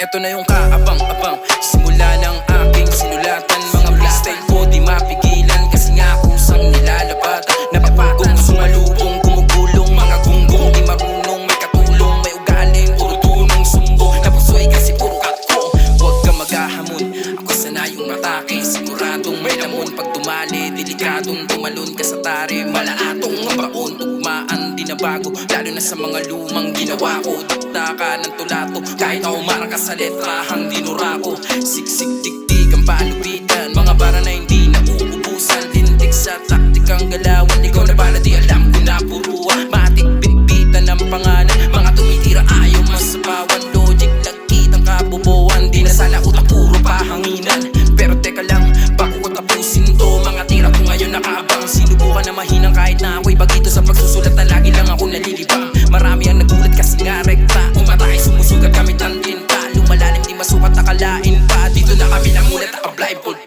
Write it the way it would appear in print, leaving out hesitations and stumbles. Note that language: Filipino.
Eto na yung kaabang-abang simula ng aking sinulatan. Mga freestyle ko di mapigilan kasi nga kusang nilalabatan. Napapagong sumalubong, gumugulong mga gunggong. Di marunong, may katulong, may ugaling, puro tunong sumbong. Napusoy kasi puro katko, huwag ka maghahamon. Ako sanay yung matake, siguradong may lamon. Pag tumali, delikadong tumalon ka sa tare. Malaatong ang baon, tugmaan di na bago, lalo na sa mga lumang ginawa ko. Ka ng tulato, kahit ako marang ka sa letrahang dinura ko. Siksik tiktik ang palupitan, mga bara na hindi nauubusan. Tintik sa taktikang galawan, ikaw na bala di alam ko na puruan. Matik bitbitan ng pangalan, mga tumitira ayaw masapawan. Logic lagkit ang kabubuan, di na sana utak puro pahanginan. Pero teka lang, bago ko tapusin to, mga tira ko ngayon nakaabang. Sinubukan na mahinang kahit na ako'y bagito sa pagsusulat na lagi lang ako nalilibang. Marami ang nagulat kasi nga rekta, umatay sumusugat gamit ang tinta. Lumalalim di masukat nakalain pa, dito na kami namulat naka-blindfold.